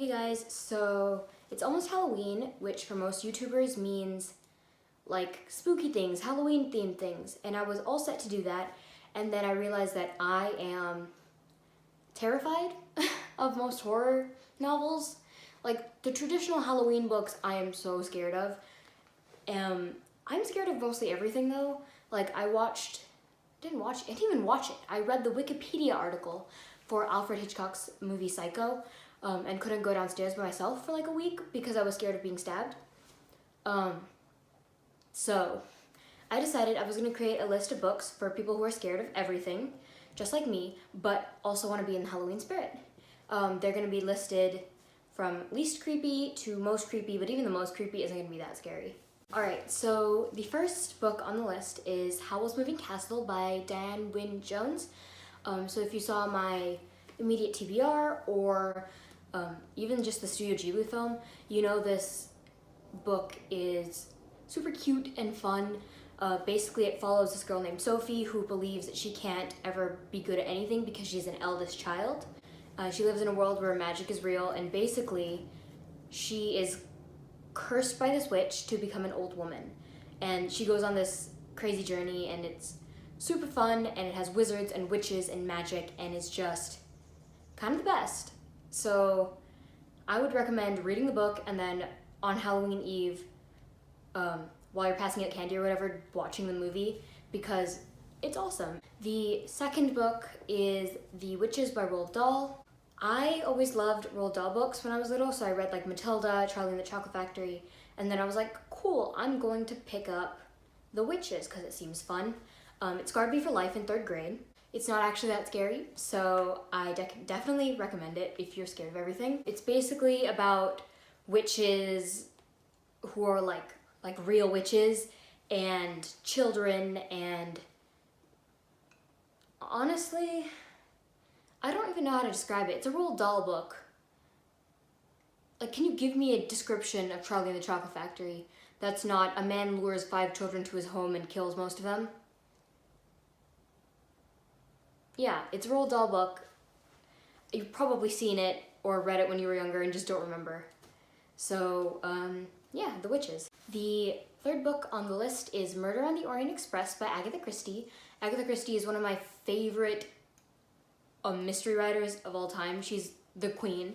Hey guys, so it's almost Halloween, which for most YouTubers means like spooky things, Halloween themed things, and I was all set to do that, and then I realized that I am terrified of most horror novels. Like the traditional Halloween books I am so scared of. I'm scared of mostly everything though. Like I didn't even watch it. I read the Wikipedia article for Alfred Hitchcock's movie Psycho, and couldn't go downstairs by myself for like a week because I was scared of being stabbed. So I decided I was gonna create a list of books for people who are scared of everything, just like me, but also want to be in the Halloween spirit. They're gonna be listed from least creepy to most creepy, but even the most creepy isn't gonna be that scary. Alright, so the first book on the list is Howl's Moving Castle by Diane Wynne Jones. So if you saw my immediate TBR or even just the Studio Ghibli film, you know this book is super cute and fun. Basically it follows this girl named Sophie who believes that she can't ever be good at anything because she's an eldest child. She lives in a world where magic is real, and basically she is cursed by this witch to become an old woman. And she goes on this crazy journey, and it's super fun, and it has wizards and witches and magic, and it's just kind of the best. So I would recommend reading the book and then on Halloween Eve, while you're passing out candy or whatever, watching the movie, because it's awesome. The second book is The Witches by Roald Dahl. I always loved Roald Dahl books when I was little, so I read like Matilda, Charlie and the Chocolate Factory, and then I was like, cool, I'm going to pick up The Witches because it seems fun. It scarred me for life in 3rd grade. It's not actually that scary, so I definitely recommend it if you're scared of everything. It's basically about witches who are like real witches and children, and honestly, I don't even know how to describe it. It's a Roald Dahl book. Like, can you give me a description of Charlie and the Chocolate Factory that's not a man lures 5 children to his home and kills most of them? Yeah, it's a Roald Dahl book. You've probably seen it or read it when you were younger and just don't remember. So, yeah, The Witches. The third book on the list is Murder on the Orient Express by Agatha Christie. Agatha Christie is one of my favorite mystery writers of all time. She's the queen.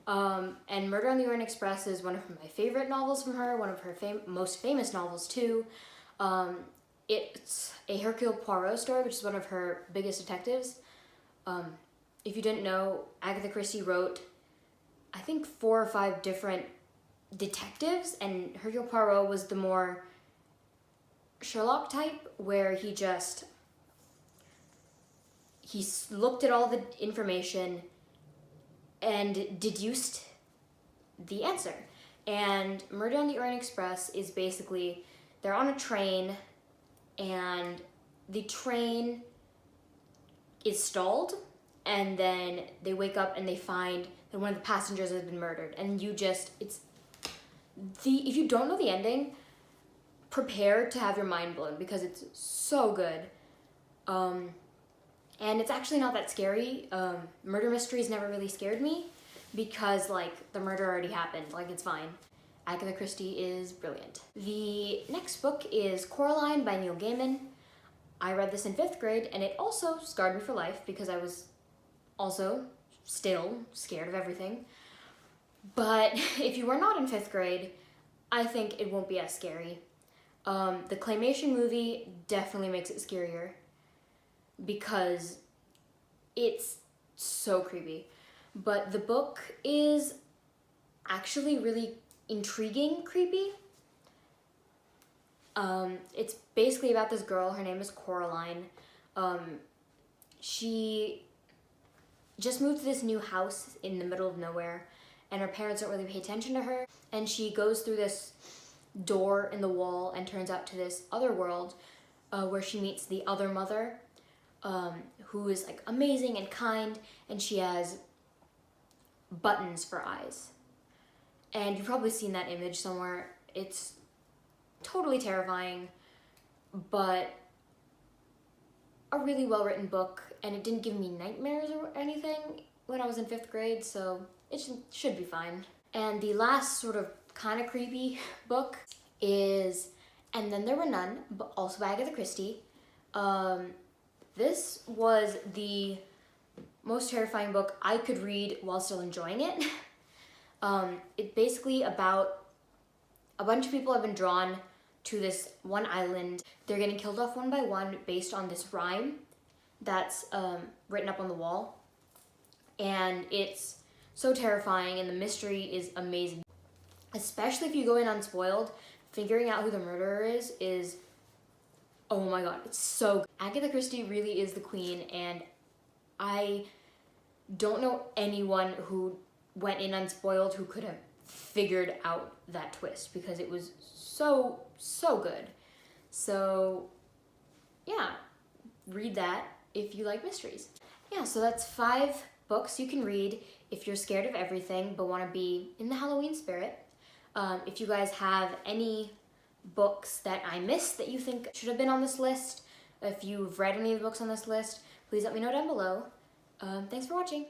And Murder on the Orient Express is one of my favorite novels from her, one of her most famous novels too. It's a Hercule Poirot story, which is one of her biggest detectives. If you didn't know, Agatha Christie wrote, I think 4 or 5 different detectives, and Hercule Poirot was the more Sherlock type, where he looked at all the information and deduced the answer. And Murder on the Orient Express is basically, they're on a train and the train is stalled, and then they wake up and they find that one of the passengers has been murdered. And if you don't know the ending, prepare to have your mind blown because it's so good. And it's actually not that scary. Murder mysteries never really scared me because like the murder already happened, like it's fine. Agatha Christie is brilliant. The next book is Coraline by Neil Gaiman. I read this in 5th grade and it also scarred me for life because I was also still scared of everything. But if you are not in 5th grade, I think it won't be as scary. The claymation movie definitely makes it scarier because it's so creepy. But the book is actually really intriguing creepy. It's basically about this girl, her name is Coraline. She just moved to this new house in the middle of nowhere, and her parents don't really pay attention to her, and she goes through this door in the wall and turns out to this other world where she meets the other mother, who is like amazing and kind, and she has buttons for eyes. And you've probably seen that image somewhere. It's totally terrifying, but a really well-written book, and it didn't give me nightmares or anything when I was in 5th grade, so should be fine. And the last sort of kind of creepy book is And Then There Were None, but also by Agatha Christie. This was the most terrifying book I could read while still enjoying it. It's basically about a bunch of people have been drawn to this one island. They're getting killed off one by one based on this rhyme that's written up on the wall. And it's so terrifying, and the mystery is amazing. Especially if you go in unspoiled, figuring out who the murderer is, oh my god, it's so good. Agatha Christie really is the queen, and I don't know anyone who went in unspoiled who could have figured out that twist, because it was so good. So yeah, read that if you like mysteries. Yeah, so that's 5 books you can read if you're scared of everything but want to be in the Halloween spirit. If you guys have any books that I missed that you think should have been on this list, if you've read any of the books on this list, please let me know down below. Thanks for watching.